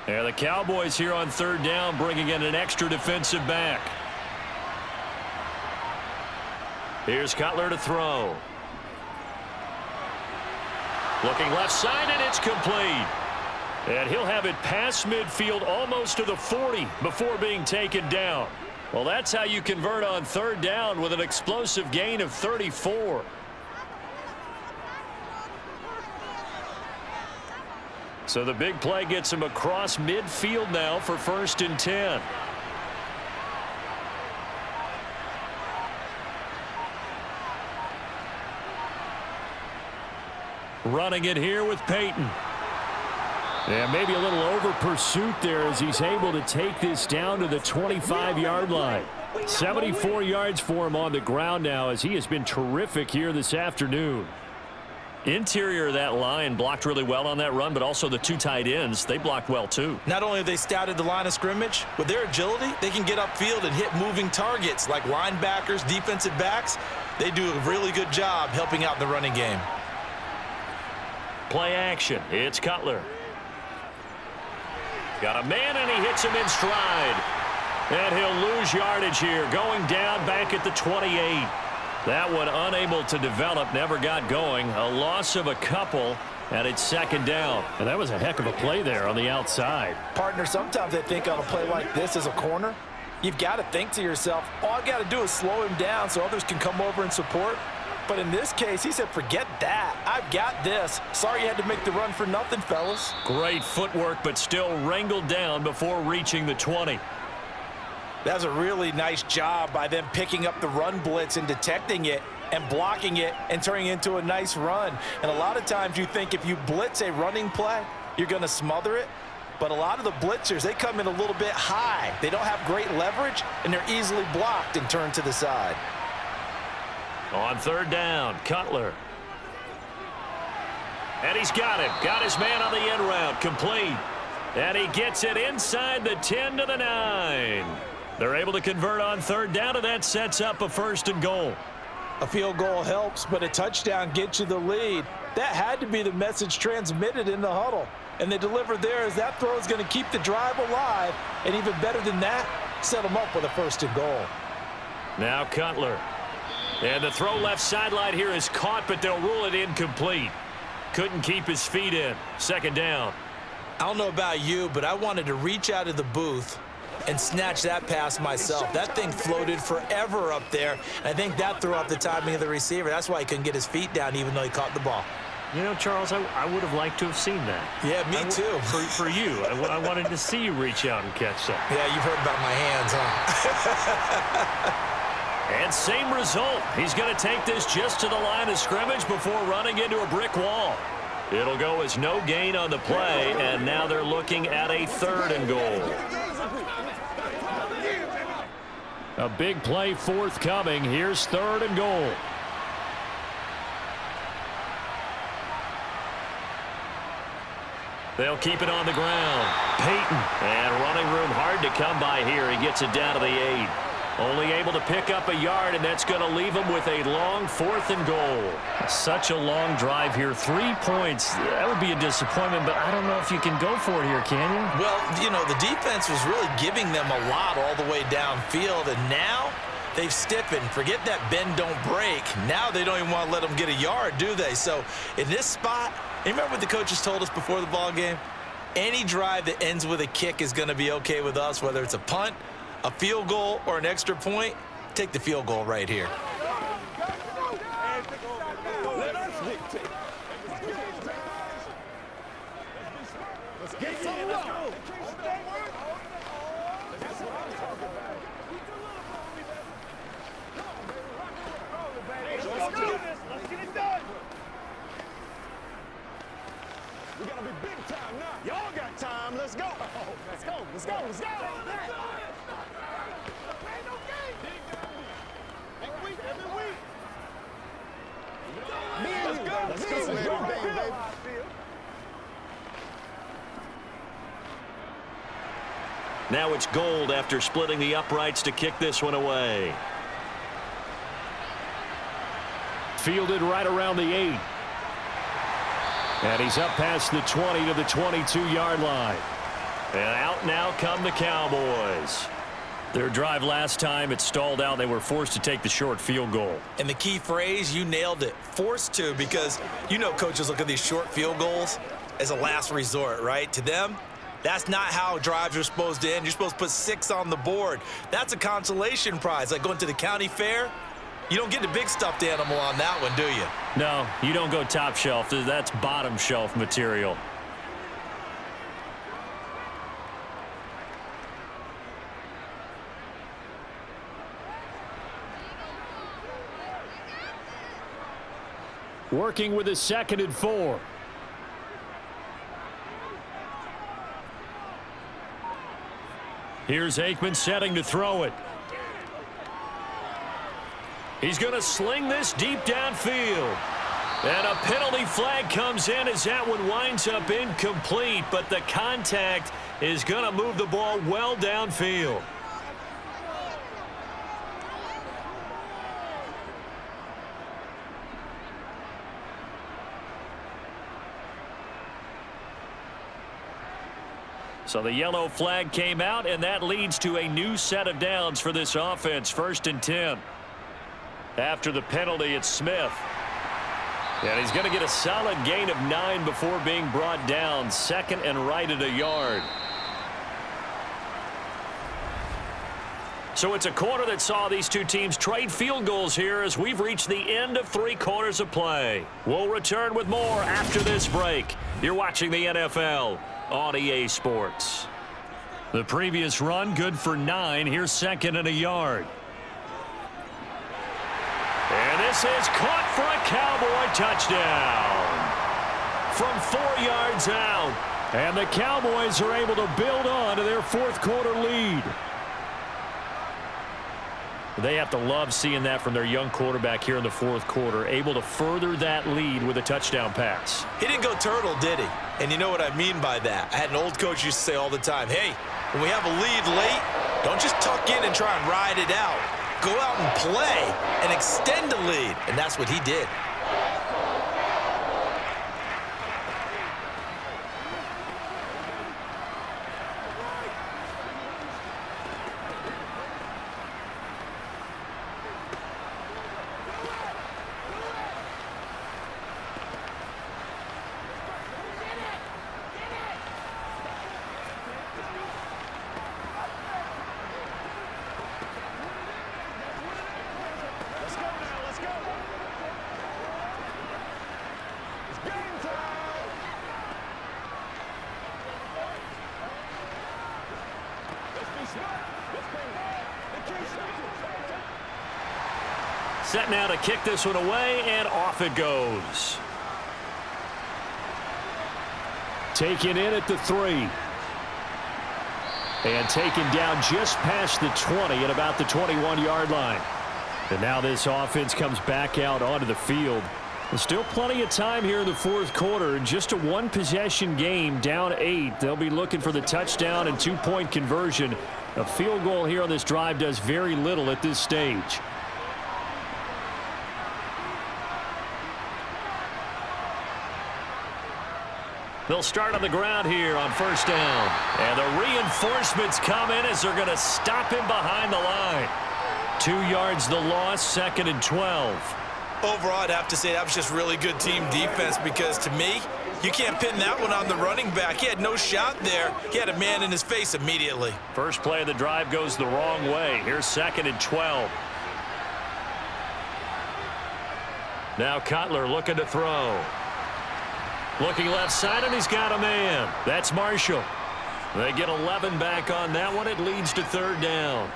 Yeah, the Cowboys here on third down bringing in an extra defensive back. Here's Cutler to throw. Looking left side, and it's complete. And he'll have it past midfield almost to the 40 before being taken down. Well, that's how you convert on third down with an explosive gain of 34. So the big play gets him across midfield now for 1st and 10. Running it here with Peyton. And maybe a little over pursuit there as he's able to take this down to the 25-yard line. 74 yards for him on the ground now as he has been terrific here this afternoon. Interior of that line blocked really well on that run, but also the two tight ends, they blocked well too. Not only have they scouted the line of scrimmage, with their agility, they can get upfield and hit moving targets like linebackers, defensive backs. They do a really good job helping out in the running game. Play action. It's Cutler. Got a man, and he hits him in stride. And he'll lose yardage here, going down back at the 28. That one unable to develop, never got going. A loss of a couple, and it's 2nd down. And that was a heck of a play there on the outside. Partner, sometimes I think on a play like this as a corner, you've got to think to yourself, all I got to do is slow him down so others can come over and support. But in this case, he said, forget that. I've got this. Sorry you had to make the run for nothing, fellas. Great footwork, but still wrangled down before reaching the 20. That was a really nice job by them picking up the run blitz and detecting it and blocking it and turning it into a nice run. And a lot of times you think if you blitz a running play, you're going to smother it. But a lot of the blitzers, they come in a little bit high. They don't have great leverage, and they're easily blocked and turned to the side. On third down, Cutler. And he's got him. Got his man on the end route. Complete. And he gets it inside the 10 to the 9. They're able to convert on third down, and that sets up a 1st and goal. A field goal helps, but a touchdown gets you the lead. That had to be the message transmitted in the huddle. And they delivered there as that throw is going to keep the drive alive. And even better than that, set them up with a 1st and goal. Now Cutler. And the throw left sideline here is caught, but they'll rule it incomplete. Couldn't keep his feet in. 2nd down. I don't know about you, but I wanted to reach out of the booth and snatch that pass myself. That thing floated forever up there. I think that threw off the timing of the receiver. That's why he couldn't get his feet down even though he caught the ball. You know, Charles, I would have liked to have seen that. Yeah, me too. For you. I wanted to see you reach out and catch that. Yeah, you've heard about my hands, huh? And same result. He's going to take this just to the line of scrimmage before running into a brick wall. It'll go as no gain on the play, and now they're looking at a 3rd and goal. A big play forthcoming. Here's 3rd and goal. They'll keep it on the ground. Peyton. And running room hard to come by here. He gets it down to the 8. Only able to pick up a yard, and that's going to leave him with a long 4th and goal. Such a long drive here. 3 points. That would be a disappointment, but I don't know if you can go for it here, can you? Well, you know, the defense was really giving them a lot all the way downfield, and now they've stiffened. Forget that bend, don't break. Now they don't even want to let them get a yard, do they? So in this spot, you remember what the coaches told us before the ball game? Any drive that ends with a kick is going to be okay with us, whether it's a punt, a field goal, or an extra point. Take the field goal right here. Let us dictate. Let's get some love. Let's get it done. We gotta be big time now. Y'all got time. Let's go. Let's go. Let's go. Let's go. Let's go. Now it's Gold after splitting the uprights to kick this one away. Fielded right around the 8. And he's up past the 20 to the 22-yard line. And out now come the Cowboys. Their drive last time, it stalled out. They were forced to take the short field goal. And the key phrase, you nailed it, forced to, because you know coaches look at these short field goals as a last resort, right? To them, that's not how drives are supposed to end. You're supposed to put 6 on the board. That's a consolation prize, like going to the county fair. You don't get the big stuffed animal on that one, do you? No, you don't go top shelf. That's bottom shelf material. Working with a 2nd and 4. Here's Aikman setting to throw it. He's going to sling this deep downfield. And a penalty flag comes in as that one winds up incomplete, but the contact is going to move the ball well downfield. So the yellow flag came out, and that leads to a new set of downs for this offense. 1st and 10. After the penalty, it's Smith. And he's going to get a solid gain of 9 before being brought down. 2nd and right at a yard. So it's a quarter that saw these two teams trade field goals here as we've reached the end of 3 quarters of play. We'll return with more after this break. You're watching the NFL on EA Sports. The previous run good for 9. Here's 2nd and a yard. And this is caught for a Cowboy touchdown. From 4 yards out. And the Cowboys are able to build on to their 4th quarter lead. They have to love seeing that from their young quarterback here in the 4th quarter, able to further that lead with a touchdown pass. He didn't go turtle, did he? And you know what I mean by that. I had an old coach used to say all the time, hey, when we have a lead late, don't just tuck in and try and ride it out. Go out and play and extend the lead. And that's what he did. Set now to kick this one away, and off it goes. Taken in at the 3. And taken down just past the 20 at about the 21-yard line. And now this offense comes back out onto the field. There's still plenty of time here in the 4th quarter. Just a 1-possession game, down 8. They'll be looking for the touchdown and 2-point conversion. A field goal here on this drive does very little at this stage. They'll start on the ground here on 1st down. And the reinforcements come in as they're going to stop him behind the line. 2 yards the loss, 2nd and 12. Overall, I'd have to say that was just really good team defense because, to me, you can't pin that one on the running back. He had no shot there. He had a man in his face immediately. First play of the drive goes the wrong way. Here's 2nd and 12. Now Cutler looking to throw. Looking left side, and he's got a man. That's Marshall. They get 11 back on that one. It leads to 3rd down.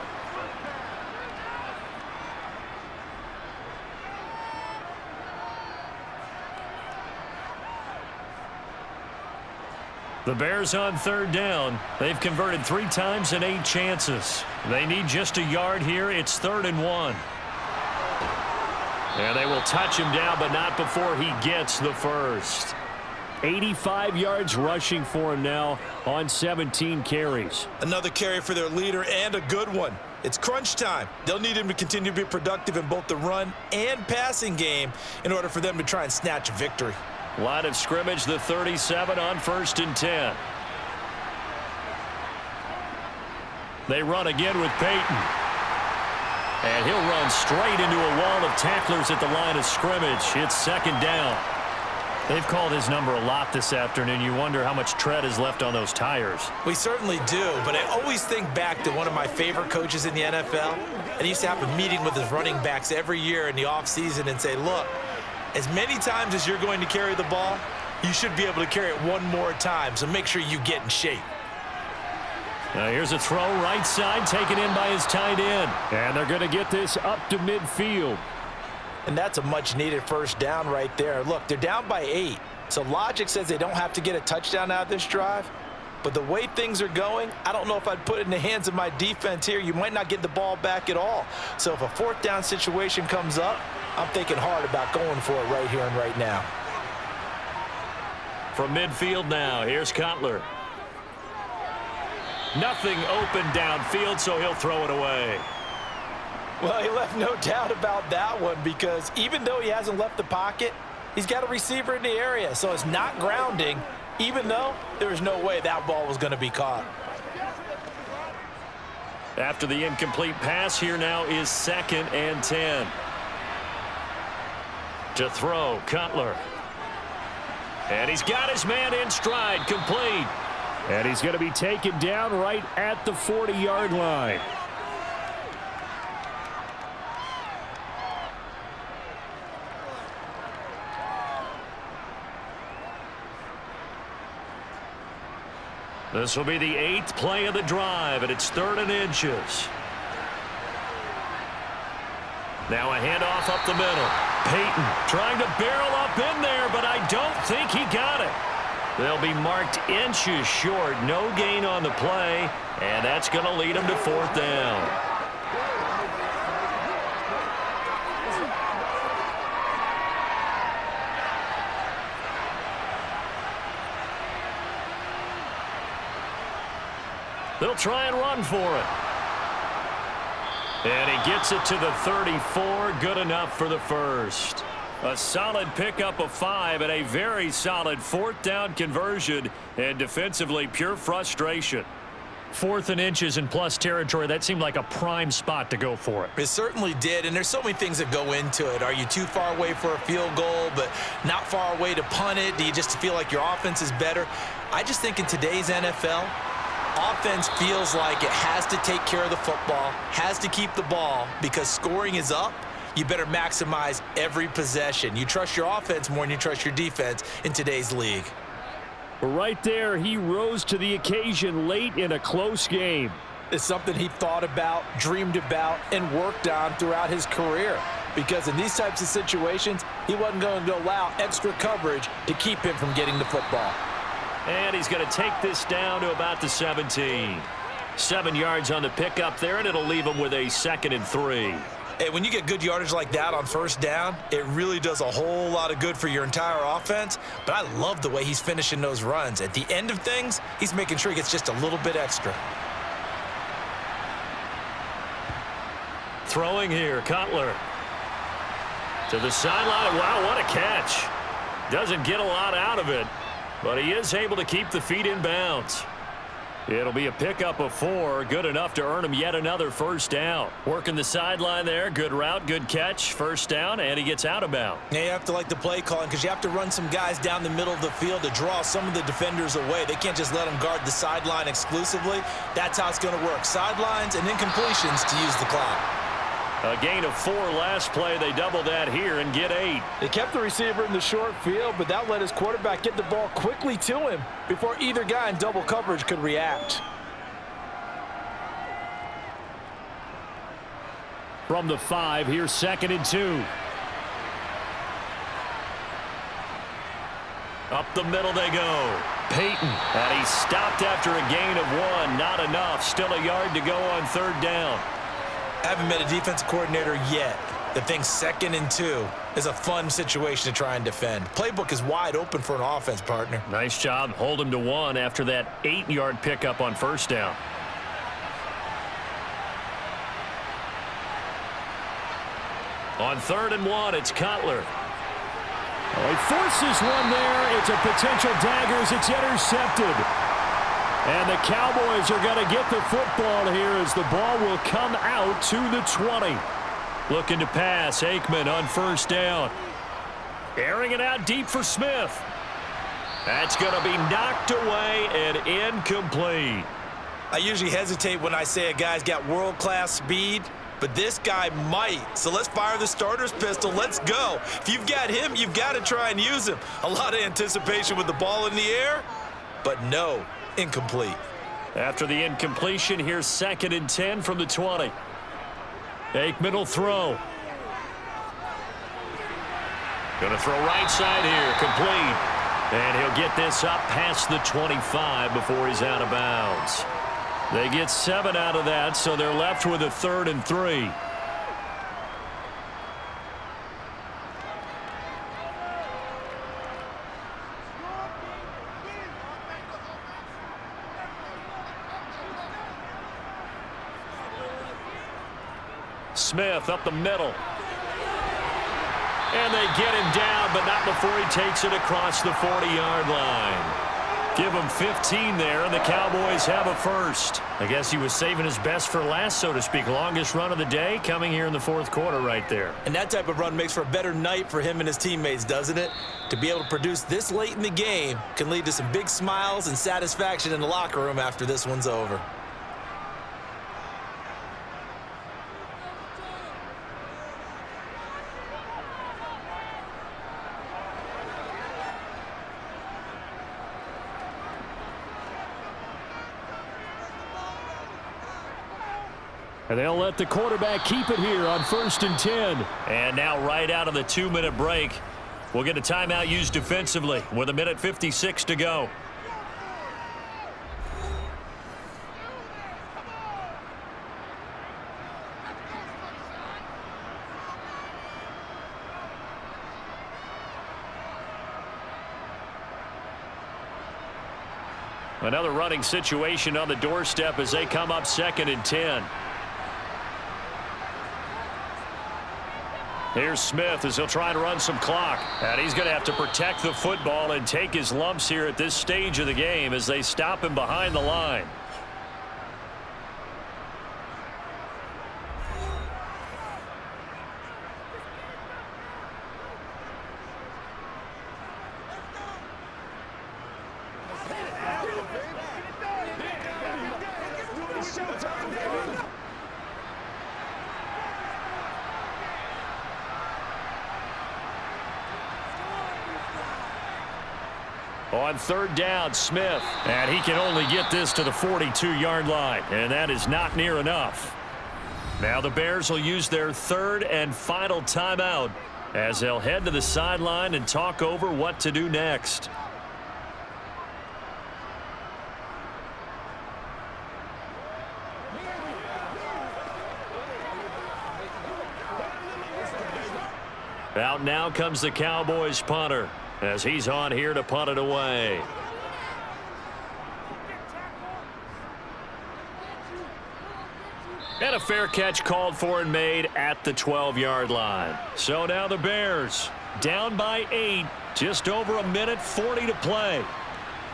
The Bears on 3rd down. They've converted 3 times and 8 chances. They need just a yard here. It's 3rd and 1. And they will touch him down, but not before he gets the first. 85 yards rushing for him now on 17 carries. Another carry for their leader, and a good one. It's crunch time. They'll need him to continue to be productive in both the run and passing game in order for them to try and snatch a victory. Line of scrimmage, the 37 on 1st and 10. They run again with Peyton. And he'll run straight into a wall of tacklers at the line of scrimmage. It's 2nd down. They've called his number a lot this afternoon. You wonder how much tread is left on those tires. We certainly do, but I always think back to one of my favorite coaches in the NFL. And he used to have a meeting with his running backs every year in the offseason and say, look, as many times as you're going to carry the ball, you should be able to carry it one more time, so make sure you get in shape. Now here's a throw right side taken in by his tight end. And they're going to get this up to midfield. And that's a much-needed 1st down right there. Look, they're down by 8. So logic says they don't have to get a touchdown out of this drive. But the way things are going, I don't know if I'd put it in the hands of my defense here. You might not get the ball back at all. So if a 4th down situation comes up, I'm thinking hard about going for it right here and right now. From midfield now, here's Cutler. Nothing open downfield, so he'll throw it away. Well, he left no doubt about that one, because even though he hasn't left the pocket, he's got a receiver in the area. So it's not grounding, even though there was no way that ball was going to be caught. After the incomplete pass, here now is 2nd and 10. To throw, Cutler. And he's got his man in stride, complete. And he's going to be taken down right at the 40-yard line. This will be the 8th play of the drive, and it's 3rd and inches. Now a handoff up the middle. Peyton trying to barrel up in there, but I don't think he got it. They'll be marked inches short. No gain on the play, and that's going to lead them to 4th down. They'll try and run for it. And he gets it to the 34. Good enough for the 1st. A solid pickup of 5 and a very solid 4th down conversion. And defensively, pure frustration. 4th and inches in plus territory. That seemed like a prime spot to go for it. It certainly did, and there's so many things that go into it. Are you too far away for a field goal, but not far away to punt it? Do you just feel like your offense is better? I just think in today's NFL, offense feels like it has to take care of the football, has to keep the ball, because scoring is up. You better maximize every possession. You trust your offense more than you trust your defense in today's league. Right there, he rose to the occasion late in a close game. It's something he thought about, dreamed about, and worked on throughout his career. Because in these types of situations, he wasn't going to allow extra coverage to keep him from getting the football. And he's going to take this down to about the 17. 7 yards on the pickup there, and it'll leave him with a 2nd and 3. Hey, when you get good yardage like that on 1st down, it really does a whole lot of good for your entire offense. But I love the way he's finishing those runs. At the end of things, he's making sure he gets just a little bit extra. Throwing here, Cutler. To the sideline. Wow, what a catch. Doesn't get a lot out of it, but he is able to keep the feet in bounds. It'll be a pickup of 4, good enough to earn him yet another 1st down. Working the sideline there, good route, good catch, 1st down, and he gets out of bounds. Yeah, you have to like the play calling, because you have to run some guys down the middle of the field to draw some of the defenders away. They can't just let them guard the sideline exclusively. That's how it's going to work. Sidelines and incompletions to use the clock. A gain of 4 last play. They double that here and get 8. They kept the receiver in the short field, but that let his quarterback get the ball quickly to him before either guy in double coverage could react. From the 5, here's 2nd and 2. Up the middle they go. Peyton. And he stopped after a gain of 1. Not enough. Still a yard to go on 3rd down. I haven't met a defensive coordinator yet that thinks 2nd and 2 is a fun situation to try and defend. Playbook is wide open for an offense, partner. Nice job. Hold him to 1 after that 8-yard pickup on first down. On 3rd and 1, it's Cutler. Oh, he forces one there. It's a potential dagger as it's intercepted. And the Cowboys are going to get the football here as the ball will come out to the 20. Looking to pass, Aikman on first down. Airing it out deep for Smith. That's going to be knocked away and incomplete. I usually hesitate when I say a guy's got world-class speed, but this guy might. So let's fire the starter's pistol. Let's go. If you've got him, you've got to try and use him. A lot of anticipation with the ball in the air, but no, incomplete. After the incompletion, here's 2nd and 10 from the 20. Aikman will throw. Going to throw right side here, complete. And he'll get this up past the 25 before he's out of bounds. They get 7 out of that, so they're left with a 3rd and 3. Smith up the middle. And they get him down, but not before he takes it across the 40-yard line. Give him 15 there, and the Cowboys have a first. I guess he was saving his best for last, so to speak. Longest run of the day coming here in the 4th quarter right there. And that type of run makes for a better night for him and his teammates, doesn't it? To be able to produce this late in the game can lead to some big smiles and satisfaction in the locker room after this one's over. And they'll let the quarterback keep it here on 1st and 10. And now right out of the 2-minute break, we'll get a timeout used defensively with 1:56 to go. Another running situation on the doorstep as they come up 2nd and 10. Here's Smith as he'll try to run some clock. And he's going to have to protect the football and take his lumps here at this stage of the game as they stop him behind the line. On 3rd down, Smith. And he can only get this to the 42-yard line. And that is not near enough. Now the Bears will use their 3rd and final timeout as they'll head to the sideline and talk over what to do next. Out now comes the Cowboys punter as he's on here to punt it away. And a fair catch called for and made at the 12-yard line. So now the Bears down by 8, just over 1:40 to play.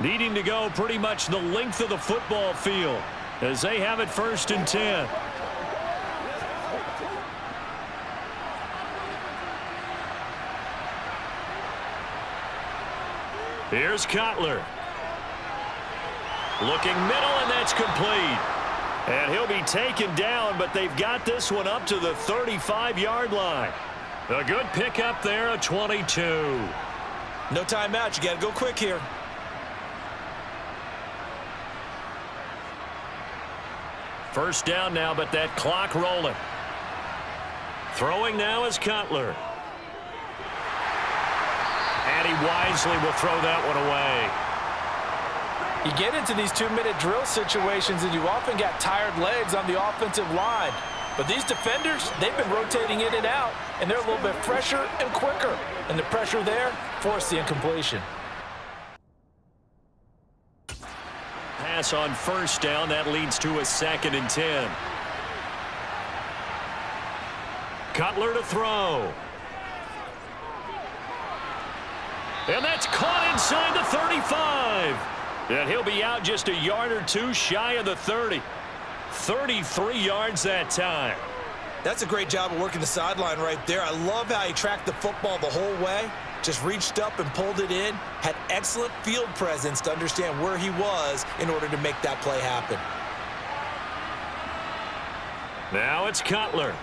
Needing to go pretty much the length of the football field as they have it 1st and 10. Here's Cutler. Looking middle, and that's complete. And he'll be taken down, but they've got this one up to the 35-yard line. A good pickup there, a 22. No timeout. You got to go quick here. First down now, but that clock rolling. Throwing now is Cutler. And he wisely will throw that one away. You get into these 2-minute drill situations and you often got tired legs on the offensive line. But these defenders, they've been rotating in and out, and they're a little bit fresher and quicker. And the pressure there forced the incompletion. Pass on first down. That leads to a 2nd and 10. Cutler to throw. And that's caught inside the 35. And he'll be out just a yard or two shy of the 30. 33 yards that time. That's a great job of working the sideline right there. I love how he tracked the football the whole way. Just reached up and pulled it in. Had excellent field presence to understand where he was in order to make that play happen. Now it's Cutler.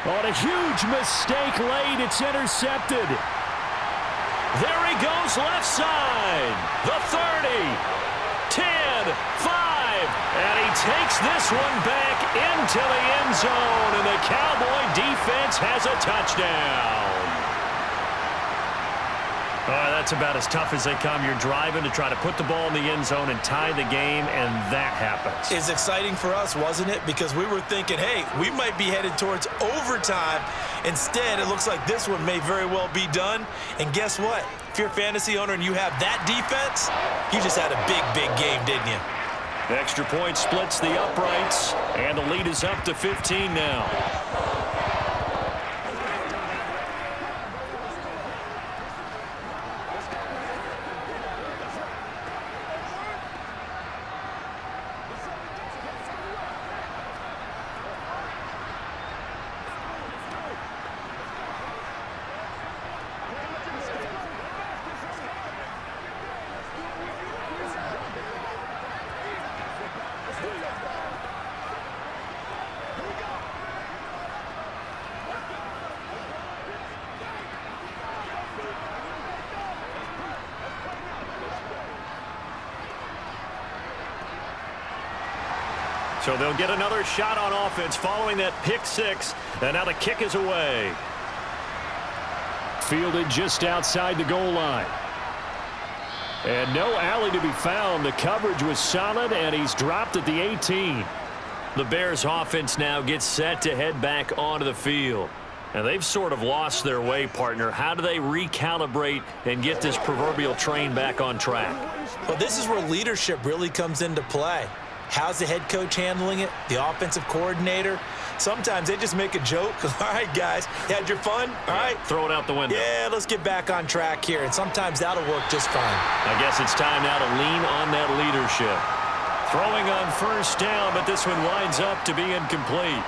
On a huge mistake late, it's intercepted. There he goes left side. The 30, 10, 5. And he takes this one back into the end zone. And the Cowboy defense has a touchdown. That's about as tough as they come. You're driving to try to put the ball in the end zone and tie the game, and that happens. It's exciting for us, wasn't it? Because we were thinking, hey, we might be headed towards overtime. Instead, it looks like this one may very well be done. And guess what? If you're a fantasy owner and you have that defense, you just had a big, big game, didn't you? The extra point splits the uprights, and the lead is up to 15 now. So they'll get another shot on offense following that pick six. And now the kick is away. Fielded just outside the goal line. And no alley to be found. The coverage was solid, and he's dropped at the 18. The Bears offense now gets set to head back onto the field. And they've sort of lost their way, partner. How do they recalibrate and get this proverbial train back on track? Well, this is where leadership really comes into play. How's the head coach handling it? The offensive coordinator? Sometimes they just make a joke. All right, guys, you had your fun? All right. Throw it out the window. Yeah, let's get back on track here. And sometimes that'll work just fine. I guess it's time now to lean on that leadership. Throwing on first down, but this one winds up to be incomplete.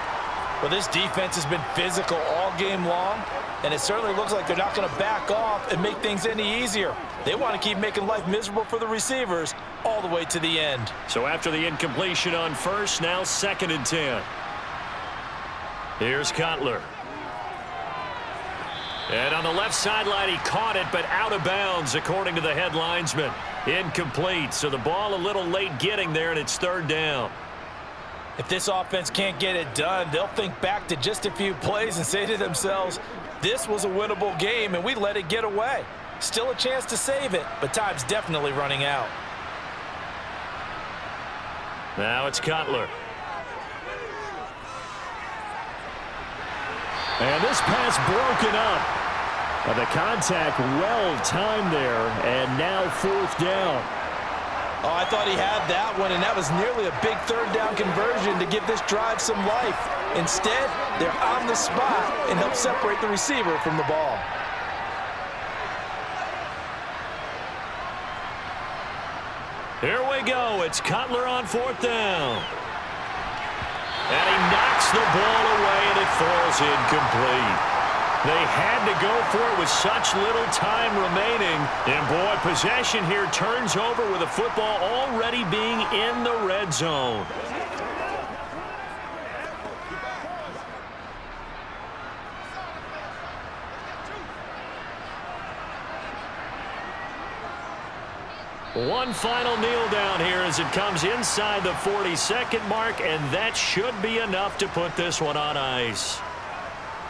Well, this defense has been physical all game long, and it certainly looks like they're not going to back off and make things any easier. They want to keep making life miserable for the receivers all the way to the end. So after the incompletion on first, now 2nd and 10. Here's Cutler. And on the left sideline, he caught it, but out of bounds, according to the head linesman. Incomplete, so the ball a little late getting there, and it's 3rd down. If this offense can't get it done, they'll think back to just a few plays and say to themselves, this was a winnable game, and we let it get away. Still a chance to save it, but time's definitely running out. Now it's Cutler. And this pass broken up. The contact well timed there, and now 4th down. Oh, I thought he had that one, and that was nearly a big 3rd down conversion to give this drive some life. Instead, they're on the spot and help separate the receiver from the ball. Here we go. It's Cutler on 4th down. And he knocks the ball away, and it falls incomplete. They had to go for it with such little time remaining. And, boy, possession here turns over with the football already being in the red zone. One final kneel down here as it comes inside the 40-second mark, and that should be enough to put this one on ice.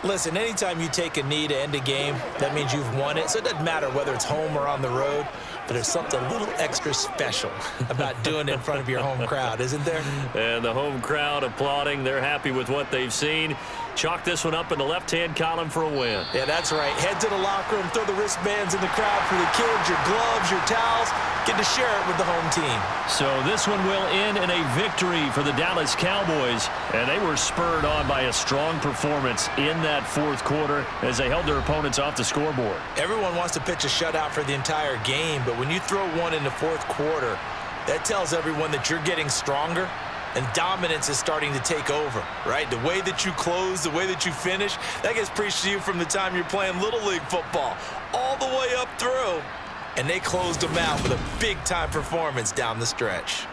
Listen, anytime you take a knee to end a game, that means you've won it. So it doesn't matter whether it's home or on the road, but there's something a little extra special about doing it in front of your home crowd, isn't there? And the home crowd applauding. They're happy with what they've seen. Chalk this one up in the left-hand column for a win. Yeah, that's right. Head to the locker room, throw the wristbands in the crowd for the kids, your gloves, your towels. Get to share it with the home team. So this one will end in a victory for the Dallas Cowboys, and they were spurred on by a strong performance in that fourth quarter as they held their opponents off the scoreboard. Everyone wants to pitch a shutout for the entire game, but when you throw one in the fourth quarter, that tells everyone that you're getting stronger and dominance is starting to take over, right? The way that you close, the way that you finish, that gets preached to you from the time you're playing Little League football all the way up through. And they closed them out with a big-time performance down the stretch.